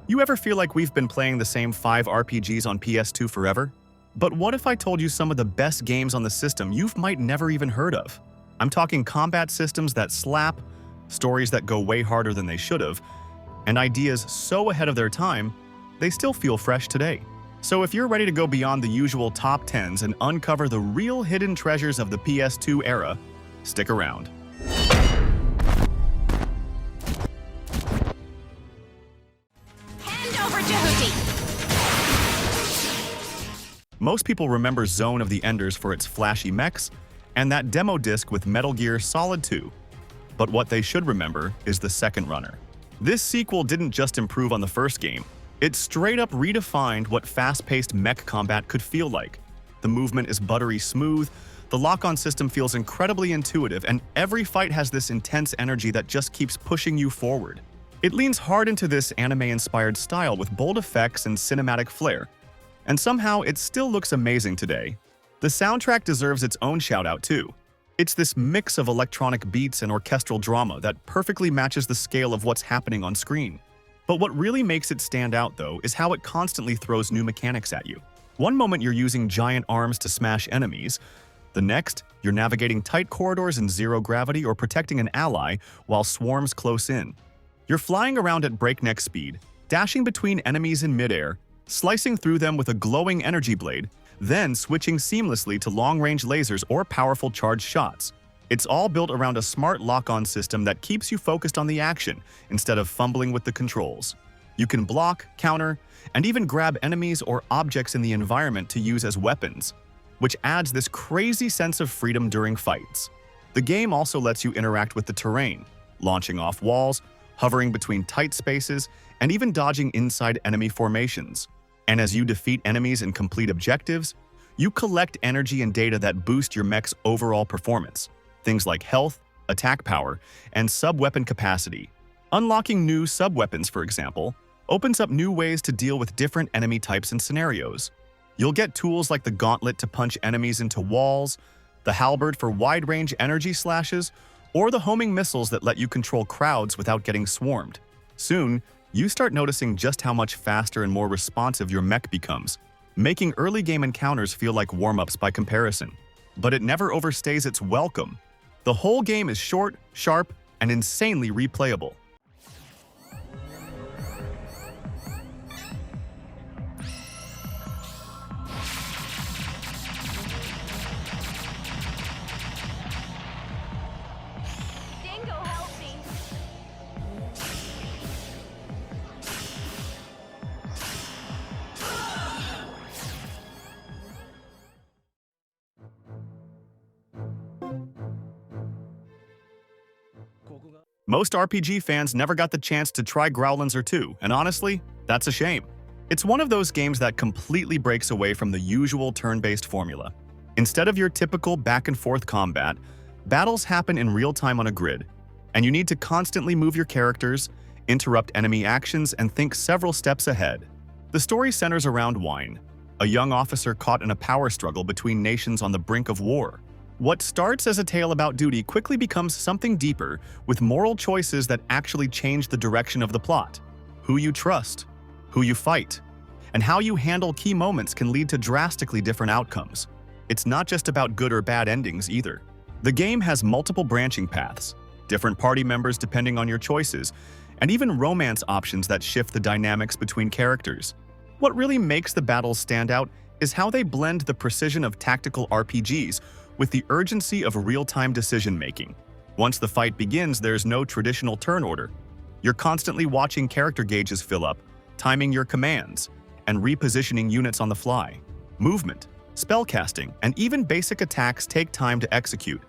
You ever feel like we've been playing the same 5 RPGs on PS2 forever? But what if I told you some of the best games on the system you might never even heard of? I'm talking combat systems that slap, stories that go way harder than they should have, and ideas so ahead of their time, they still feel fresh today. So if you're ready to go beyond the usual top 10s and uncover the real hidden treasures of the PS2 era, stick around. Most people remember Zone of the Enders for its flashy mechs and that demo disc with Metal Gear Solid 2. But what they should remember is the second runner. This sequel didn't just improve on the first game, it straight up redefined what fast-paced mech combat could feel like. The movement is buttery smooth, the lock-on system feels incredibly intuitive, and every fight has this intense energy that just keeps pushing you forward. It leans hard into this anime-inspired style with bold effects and cinematic flair, and somehow it still looks amazing today. The soundtrack deserves its own shout-out too. It's this mix of electronic beats and orchestral drama that perfectly matches the scale of what's happening on screen. But what really makes it stand out, though, is how it constantly throws new mechanics at you. One moment you're using giant arms to smash enemies, the next, you're navigating tight corridors in zero gravity or protecting an ally while swarms close in. You're flying around at breakneck speed, dashing between enemies in midair, slicing through them with a glowing energy blade, then switching seamlessly to long-range lasers or powerful charged shots. It's all built around a smart lock-on system that keeps you focused on the action instead of fumbling with the controls. You can block, counter, and even grab enemies or objects in the environment to use as weapons, which adds this crazy sense of freedom during fights. The game also lets you interact with the terrain, launching off walls, hovering between tight spaces, and even dodging inside enemy formations. And as you defeat enemies and complete objectives, you collect energy and data that boost your mech's overall performance. Things like health, attack power, and sub-weapon capacity. Unlocking new sub-weapons, for example, opens up new ways to deal with different enemy types and scenarios. You'll get tools like the gauntlet to punch enemies into walls, the halberd for wide-range energy slashes, or the homing missiles that let you control crowds without getting swarmed. Soon, you start noticing just how much faster and more responsive your mech becomes, making early game encounters feel like warm-ups by comparison. But it never overstays its welcome. The whole game is short, sharp, and insanely replayable. Most RPG fans never got the chance to try Growlancer 2, and honestly, that's a shame. It's one of those games that completely breaks away from the usual turn-based formula. Instead of your typical back-and-forth combat, battles happen in real time on a grid, and you need to constantly move your characters, interrupt enemy actions, and think several steps ahead. The story centers around Wine, a young officer caught in a power struggle between nations on the brink of war. What starts as a tale about duty quickly becomes something deeper, with moral choices that actually change the direction of the plot. Who you trust, who you fight, and how you handle key moments can lead to drastically different outcomes. It's not just about good or bad endings either. The game has multiple branching paths, different party members depending on your choices, and even romance options that shift the dynamics between characters. What really makes the battles stand out is how they blend the precision of tactical RPGs with the urgency of real-time decision-making. Once the fight begins, there's no traditional turn order. You're constantly watching character gauges fill up, timing your commands, and repositioning units on the fly. Movement, spellcasting, and even basic attacks take time to execute.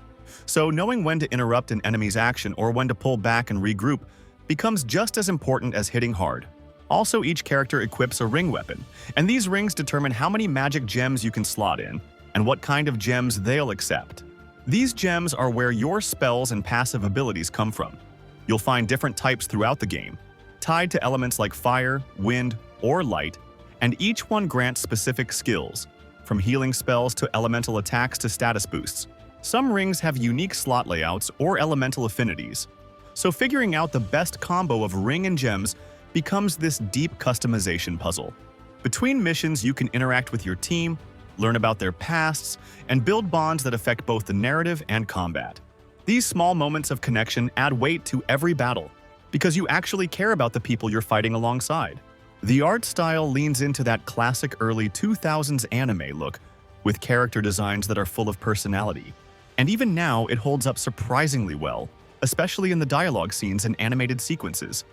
So knowing when to interrupt an enemy's action or when to pull back and regroup becomes just as important as hitting hard. Also, each character equips a ring weapon, and these rings determine how many magic gems you can slot in, and what kind of gems they'll accept. These gems are where your spells and passive abilities come from. You'll find different types throughout the game, tied to elements like fire, wind, or light, and each one grants specific skills, from healing spells to elemental attacks to status boosts. Some rings have unique slot layouts or elemental affinities, so figuring out the best combo of ring and gems becomes this deep customization puzzle. Between missions, you can interact with your team, learn about their pasts, and build bonds that affect both the narrative and combat. These small moments of connection add weight to every battle, because you actually care about the people you're fighting alongside. The art style leans into that classic early 2000s anime look, with character designs that are full of personality. And even now, it holds up surprisingly well, especially in the dialogue scenes and animated sequences.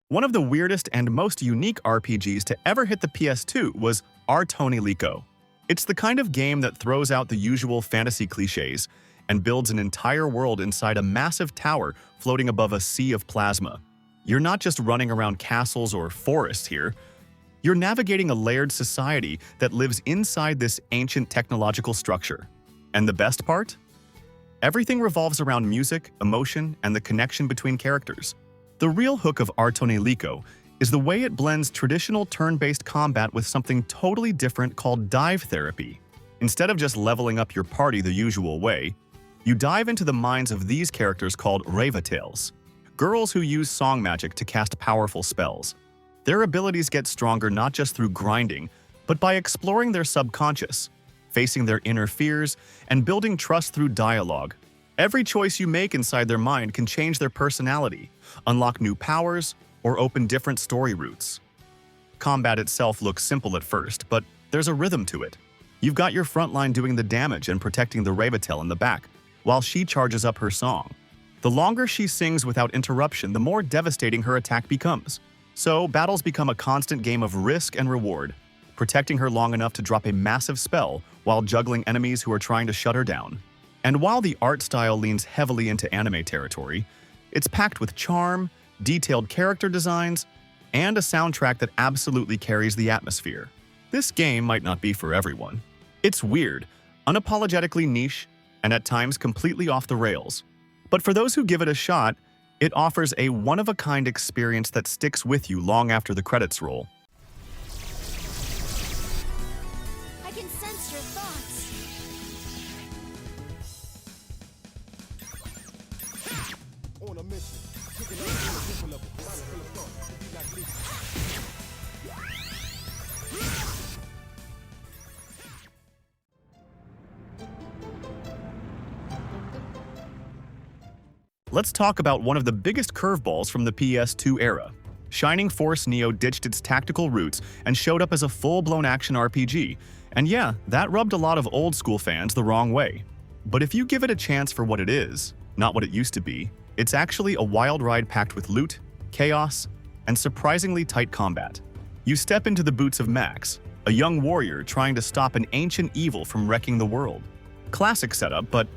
One of the weirdest and most unique RPGs to ever hit the PS2 was Liko. It's the kind of game that throws out the usual fantasy cliches and builds an entire world inside a massive tower floating above a sea of plasma. You're not just running around castles or forests here. You're navigating a layered society that lives inside this ancient technological structure. And the best part? Everything revolves around music, emotion, and the connection between characters. The real hook of Liko is the way it blends traditional turn-based combat with something totally different called dive therapy. Instead of just leveling up your party the usual way, you dive into the minds of these characters called Revatales, girls who use song magic to cast powerful spells. Their abilities get stronger not just through grinding, but by exploring their subconscious, facing their inner fears, and building trust through dialogue. Every choice you make inside their mind can change their personality, unlock new powers, or open different story routes. Combat itself looks simple at first, but there's a rhythm to it. You've got your frontline doing the damage and protecting the Revatel in the back, while she charges up her song. The longer she sings without interruption, the more devastating her attack becomes. So, battles become a constant game of risk and reward, protecting her long enough to drop a massive spell while juggling enemies who are trying to shut her down. And while the art style leans heavily into anime territory, it's packed with charm, detailed character designs, and a soundtrack that absolutely carries the atmosphere. This game might not be for everyone. It's weird, unapologetically niche, and at times completely off the rails. But for those who give it a shot, it offers a one-of-a-kind experience that sticks with you long after the credits roll. I can sense your thoughts. On a mission. Taking on a different level. Trying to fill a thought. Be like me. Let's talk about one of the biggest curveballs from the PS2 era. Shining Force Neo ditched its tactical roots and showed up as a full-blown action RPG. And yeah, that rubbed a lot of old-school fans the wrong way. But if you give it a chance for what it is, not what it used to be, it's actually a wild ride packed with loot, chaos, and surprisingly tight combat. You step into the boots of Max, a young warrior trying to stop an ancient evil from wrecking the world. Classic setup, but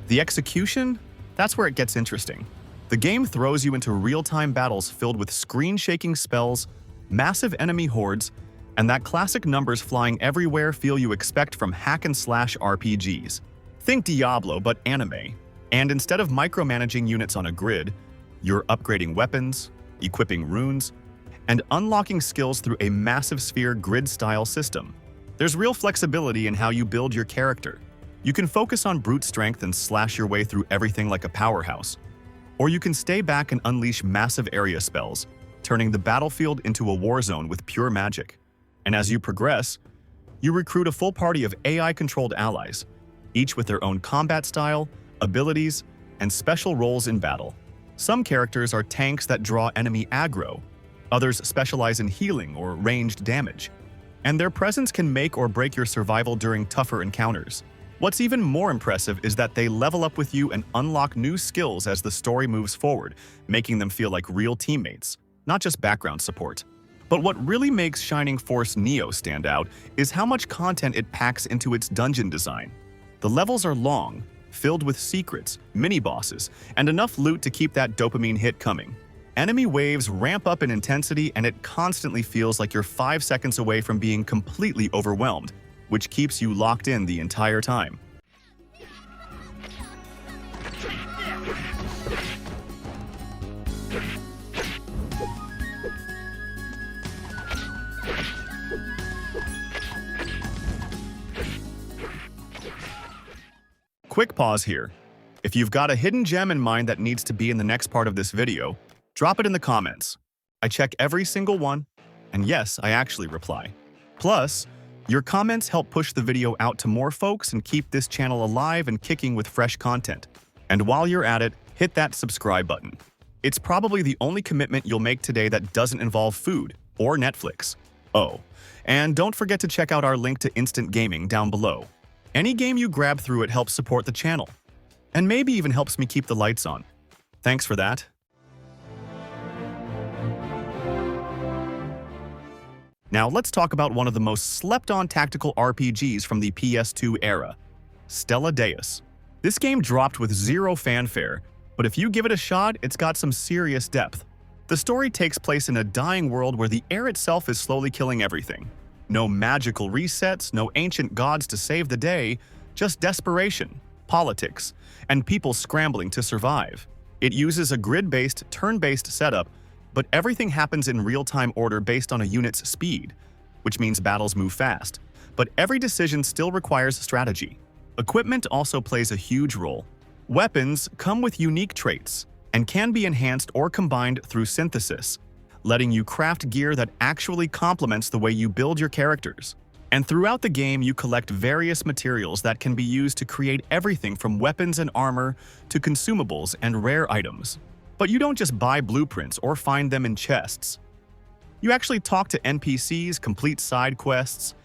the execution? That's where it gets interesting. The game throws you into real-time battles filled with screen-shaking spells, massive enemy hordes, and that classic numbers flying everywhere feel you expect from hack-and-slash RPGs. Think Diablo, but anime. And instead of micromanaging units on a grid, you're upgrading weapons, equipping runes, and unlocking skills through a massive sphere grid-style system. There's real flexibility in how you build your character. You can focus on brute strength and slash your way through everything like a powerhouse. Or you can stay back and unleash massive area spells, turning the battlefield into a war zone with pure magic. And as you progress, you recruit a full party of AI-controlled allies, each with their own combat style, abilities, and special roles in battle. Some characters are tanks that draw enemy aggro, others specialize in healing or ranged damage, and their presence can make or break your survival during tougher encounters. What's even more impressive is that they level up with you and unlock new skills as the story moves forward, making them feel like real teammates, not just background support. But what really makes Shining Force Neo stand out is how much content it packs into its dungeon design. The levels are long, filled with secrets, mini-bosses, and enough loot to keep that dopamine hit coming. Enemy waves ramp up in intensity and it constantly feels like you're 5 seconds away from being completely overwhelmed, which keeps you locked in the entire time. Quick pause here. If you've got a hidden gem in mind that needs to be in the next part of this video, drop it in the comments. I check every single one, and yes, I actually reply. Plus, your comments help push the video out to more folks and keep this channel alive and kicking with fresh content. And while you're at it, hit that subscribe button. It's probably the only commitment you'll make today that doesn't involve food or Netflix. Oh, and don't forget to check out our link to Instant Gaming down below. Any game you grab through it helps support the channel, and maybe even helps me keep the lights on. Thanks for that. Now let's talk about one of the most slept-on tactical RPGs from the PS2 era, Stella Deus. This game dropped with zero fanfare, but if you give it a shot, it's got some serious depth. The story takes place in a dying world where the air itself is slowly killing everything. No magical resets, no ancient gods to save the day, just desperation, politics, and people scrambling to survive. It uses a grid-based, turn-based setup, but everything happens in real-time order based on a unit's speed, which means battles move fast. But every decision still requires strategy. Equipment also plays a huge role. Weapons come with unique traits and can be enhanced or combined through synthesis, letting you craft gear that actually complements the way you build your characters. And throughout the game, you collect various materials that can be used to create everything from weapons and armor to consumables and rare items. But you don't just buy blueprints or find them in chests. You actually talk to NPCs, complete side quests,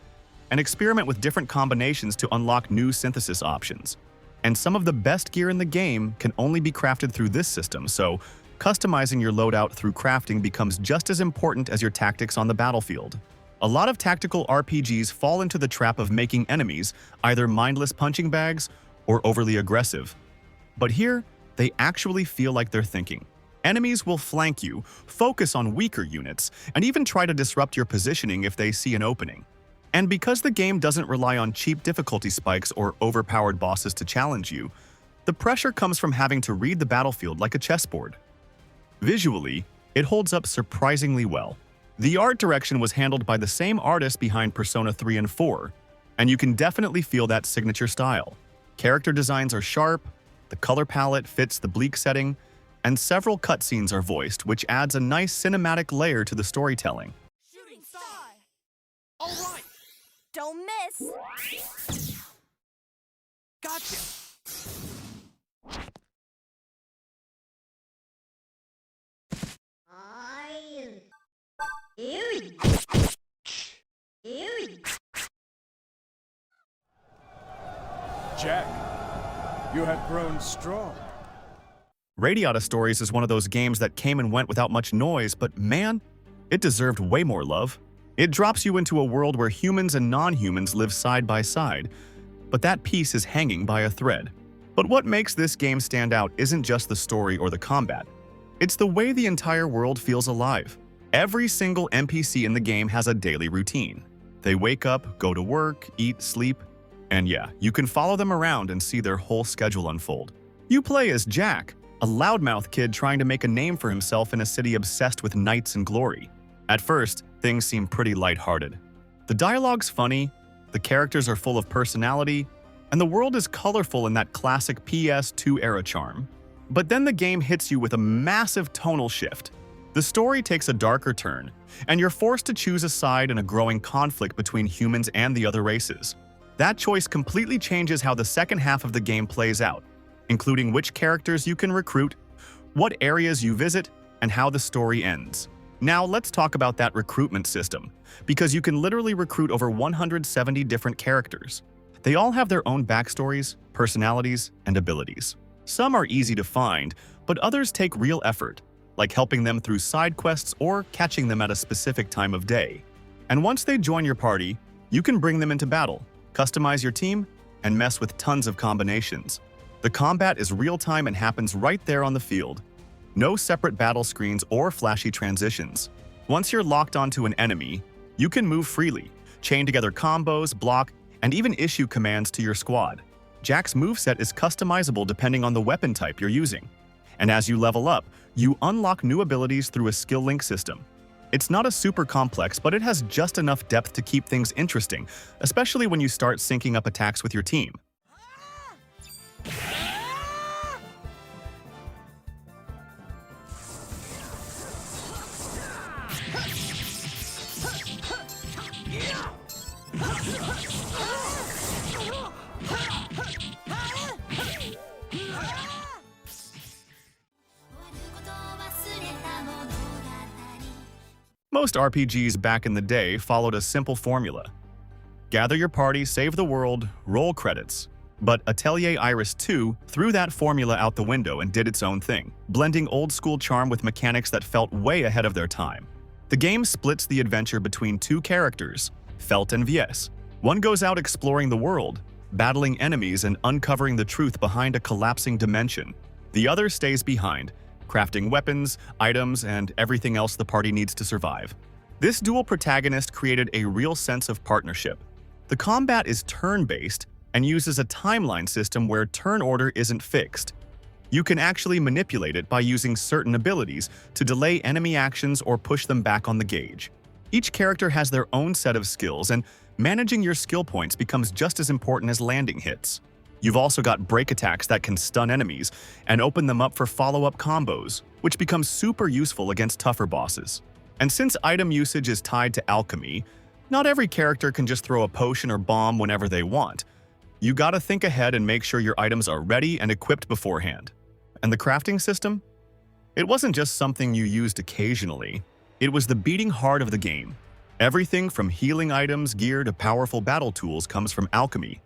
and experiment with different combinations to unlock new synthesis options. And some of the best gear in the game can only be crafted through this system, so customizing your loadout through crafting becomes just as important as your tactics on the battlefield. A lot of tactical RPGs fall into the trap of making enemies either mindless punching bags or overly aggressive. But here, they actually feel like they're thinking. Enemies will flank you, focus on weaker units, and even try to disrupt your positioning if they see an opening. And because the game doesn't rely on cheap difficulty spikes or overpowered bosses to challenge you, the pressure comes from having to read the battlefield like a chessboard. Visually, it holds up surprisingly well. The art direction was handled by the same artist behind Persona 3 and 4, and you can definitely feel that signature style. Character designs are sharp, the color palette fits the bleak setting, and several cutscenes are voiced, which adds a nice cinematic layer to the storytelling. Shooting star! All right, Don't miss! gotcha. Jack, you have grown strong. Radiata Stories is one of those games that came and went without much noise, but man, it deserved way more love. It drops you into a world where humans and non-humans live side by side, but that piece is hanging by a thread. But what makes this game stand out isn't just the story or the combat. It's the way the entire world feels alive. Every single NPC in the game has a daily routine. They wake up, go to work, eat, sleep, and yeah, you can follow them around and see their whole schedule unfold. You play as Jack, a loudmouth kid trying to make a name for himself in a city obsessed with knights and glory. At first, things seem pretty lighthearted. The dialogue's funny, the characters are full of personality, and the world is colorful in that classic PS2 era charm. But then the game hits you with a massive tonal shift. The story takes a darker turn, and you're forced to choose a side in a growing conflict between humans and the other races. That choice completely changes how the second half of the game plays out, including which characters you can recruit, what areas you visit, and how the story ends. Now let's talk about that recruitment system, because you can literally recruit over 170 different characters. They all have their own backstories, personalities, and abilities. Some are easy to find, but others take real effort, like helping them through side quests or catching them at a specific time of day. And once they join your party, you can bring them into battle, customize your team, and mess with tons of combinations. The combat is real-time and happens right there on the field. No separate battle screens or flashy transitions. Once you're locked onto an enemy, you can move freely, chain together combos, block, and even issue commands to your squad. Jack's moveset is customizable depending on the weapon type you're using. And as you level up, you unlock new abilities through a skill link system. It's not a super complex, but it has just enough depth to keep things interesting, especially when you start syncing up attacks with your team. Most RPGs back in the day followed a simple formula. Gather your party, save the world, roll credits. But Atelier Iris 2 threw that formula out the window and did its own thing, blending old-school charm with mechanics that felt way ahead of their time. The game splits the adventure between two characters, Felt and Vies. One goes out exploring the world, battling enemies and uncovering the truth behind a collapsing dimension. The other stays behind, crafting weapons, items, and everything else the party needs to survive. This dual protagonist created a real sense of partnership. The combat is turn-based and uses a timeline system where turn order isn't fixed. You can actually manipulate it by using certain abilities to delay enemy actions or push them back on the gauge. Each character has their own set of skills, and managing your skill points becomes just as important as landing hits. You've also got break attacks that can stun enemies and open them up for follow-up combos, which becomes super useful against tougher bosses. And since item usage is tied to alchemy, not every character can just throw a potion or bomb whenever they want. You gotta think ahead and make sure your items are ready and equipped beforehand. And the crafting system? It wasn't just something you used occasionally. It was the beating heart of the game. Everything from healing items, gear, to powerful battle tools comes from alchemy.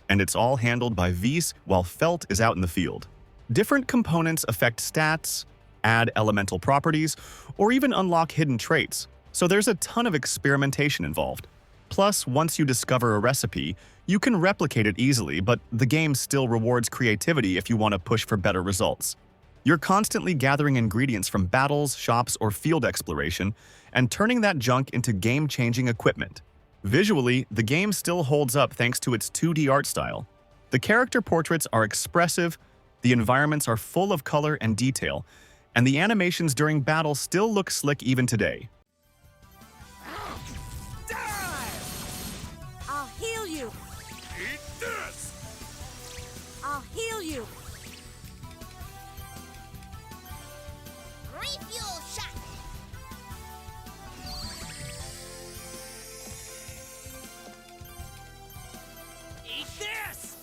And it's all handled by Vies while Felt is out in the field. Different components affect stats, add elemental properties, or even unlock hidden traits, so there's a ton of experimentation involved. Plus, once you discover a recipe, you can replicate it easily, but the game still rewards creativity if you want to push for better results. You're constantly gathering ingredients from battles, shops, or field exploration, and turning that junk into game-changing equipment. Visually, the game still holds up thanks to its 2D art style. The character portraits are expressive, the environments are full of color and detail, and the animations during battle still look slick even today. I'll heal you. Eat this! I'll heal you. Refuel shot. Eat this.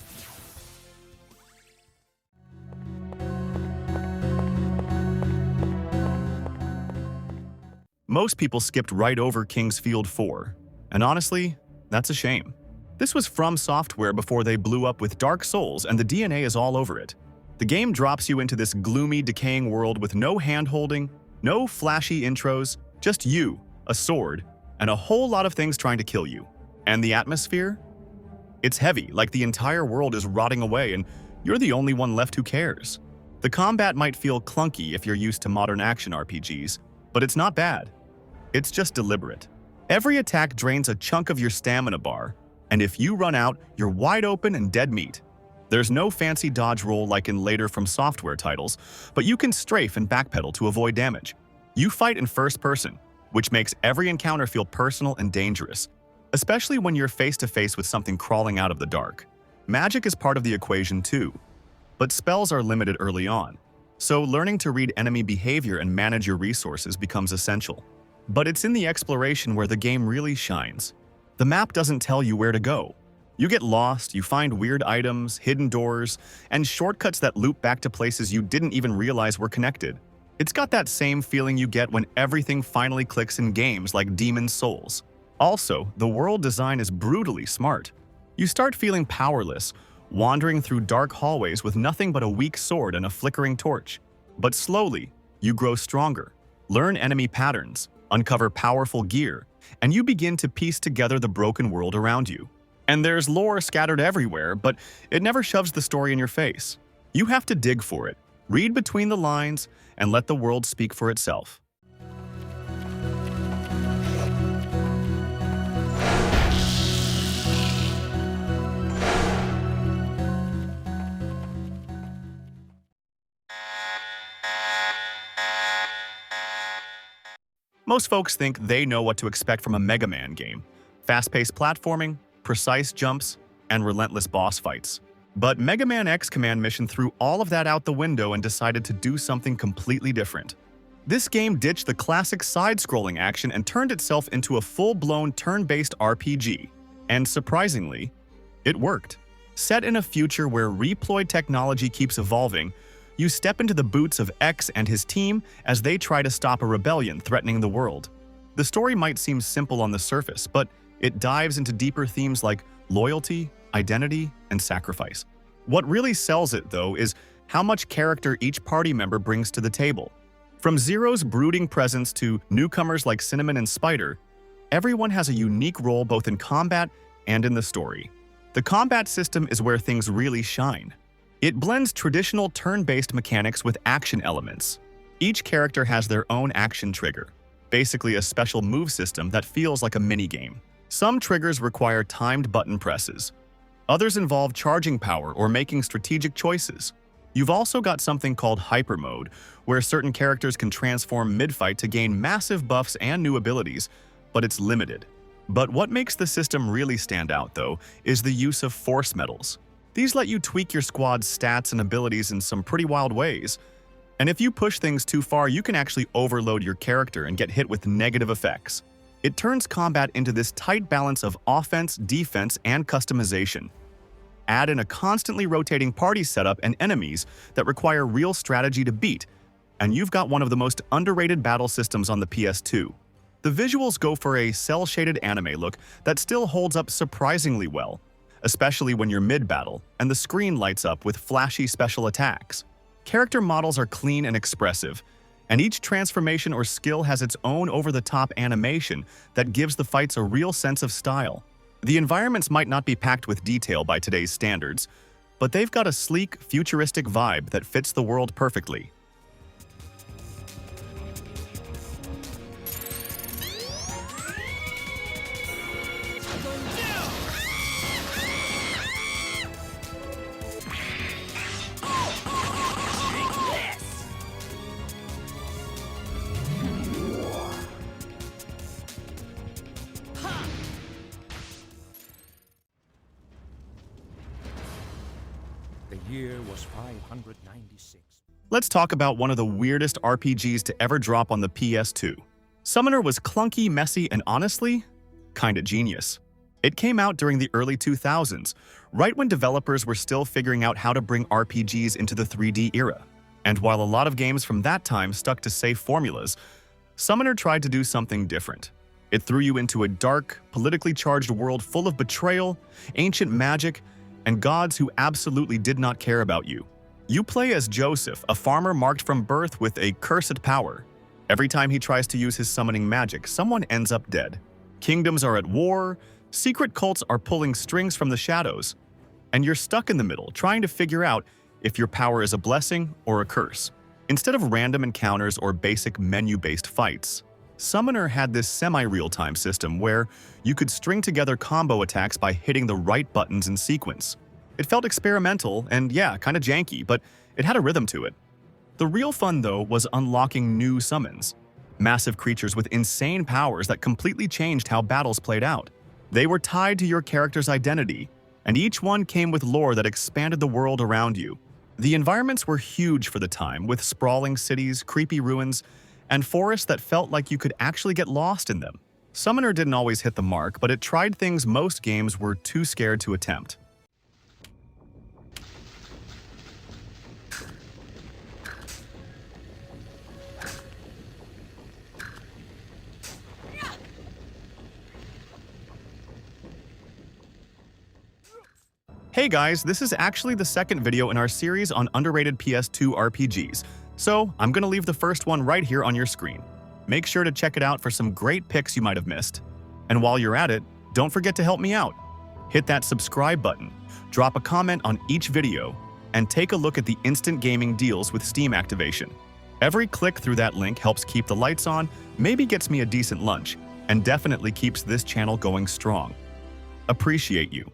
Most people skipped right over King's Field 4, and honestly, that's a shame. This was From Software before they blew up with Dark Souls, and the DNA is all over it. The game drops you into this gloomy, decaying world with no hand-holding, no flashy intros, just you, a sword, and a whole lot of things trying to kill you. And the atmosphere? It's heavy, like the entire world is rotting away and you're the only one left who cares. The combat might feel clunky if you're used to modern action RPGs, but it's not bad. It's just deliberate. Every attack drains a chunk of your stamina bar, and if you run out, you're wide open and dead meat. There's no fancy dodge roll like in later From Software titles, but you can strafe and backpedal to avoid damage. You fight in first person, which makes every encounter feel personal and dangerous, especially when you're face-to-face with something crawling out of the dark. Magic is part of the equation too, but spells are limited early on, so learning to read enemy behavior and manage your resources becomes essential. But it's in the exploration where the game really shines. The map doesn't tell you where to go. You get lost, you find weird items, hidden doors, and shortcuts that loop back to places you didn't even realize were connected. It's got that same feeling you get when everything finally clicks in games like Demon's Souls. Also, the world design is brutally smart. You start feeling powerless, wandering through dark hallways with nothing but a weak sword and a flickering torch. But slowly, you grow stronger, learn enemy patterns, uncover powerful gear, and you begin to piece together the broken world around you. And there's lore scattered everywhere, but it never shoves the story in your face. You have to dig for it, read between the lines, and let the world speak for itself. Most folks think they know what to expect from a Mega Man game. Fast-paced platforming, precise jumps, and relentless boss fights. But Mega Man X Command Mission threw all of that out the window and decided to do something completely different. This game ditched the classic side-scrolling action and turned itself into a full-blown turn-based RPG. And surprisingly, it worked. Set in a future where reploid technology keeps evolving, you step into the boots of X and his team as they try to stop a rebellion threatening the world. The story might seem simple on the surface, but it dives into deeper themes like loyalty, identity, and sacrifice. What really sells it, though, is how much character each party member brings to the table. From Zero's brooding presence to newcomers like Cinnamon and Spider, everyone has a unique role both in combat and in the story. The combat system is where things really shine. It blends traditional turn-based mechanics with action elements. Each character has their own action trigger, basically a special move system that feels like a minigame. Some triggers require timed button presses. Others involve charging power or making strategic choices. You've also got something called Hyper Mode, where certain characters can transform mid-fight to gain massive buffs and new abilities, but it's limited. But what makes the system really stand out, though, is the use of force medals. These let you tweak your squad's stats and abilities in some pretty wild ways. And if you push things too far, you can actually overload your character and get hit with negative effects. It turns combat into this tight balance of offense, defense, and customization. Add in a constantly rotating party setup and enemies that require real strategy to beat, and you've got one of the most underrated battle systems on the PS2. The visuals go for a cel-shaded anime look that still holds up surprisingly well, especially when you're mid-battle and the screen lights up with flashy special attacks. Character models are clean and expressive, and each transformation or skill has its own over-the-top animation that gives the fights a real sense of style. The environments might not be packed with detail by today's standards, but they've got a sleek, futuristic vibe that fits the world perfectly. The year was 596. Let's talk about one of the weirdest RPGs to ever drop on the PS2. Summoner was clunky, messy, and honestly, kinda genius. It came out during the early 2000s, right when developers were still figuring out how to bring RPGs into the 3D era. And while a lot of games from that time stuck to safe formulas, Summoner tried to do something different. It threw you into a dark, politically charged world full of betrayal, ancient magic, and gods who absolutely did not care about you. You play as Joseph, a farmer marked from birth with a cursed power. Every time he tries to use his summoning magic, someone ends up dead. Kingdoms are at war, secret cults are pulling strings from the shadows, and you're stuck in the middle trying to figure out if your power is a blessing or a curse. Instead of random encounters or basic menu-based fights, Summoner had this semi-real-time system where you could string together combo attacks by hitting the right buttons in sequence. It felt experimental and yeah, kinda janky, but it had a rhythm to it. The real fun, though, was unlocking new summons. Massive creatures with insane powers that completely changed how battles played out. They were tied to your character's identity, and each one came with lore that expanded the world around you. The environments were huge for the time, with sprawling cities, creepy ruins, and forests that felt like you could actually get lost in them. Summoner didn't always hit the mark, but it tried things most games were too scared to attempt. Hey guys, this is actually the second video in our series on underrated PS2 RPGs, so I'm gonna leave the first one right here on your screen. Make sure to check it out for some great picks you might have missed. And while you're at it, don't forget to help me out. Hit that subscribe button, drop a comment on each video, and take a look at the instant gaming deals with Steam activation. Every click through that link helps keep the lights on, maybe gets me a decent lunch, and definitely keeps this channel going strong. Appreciate you.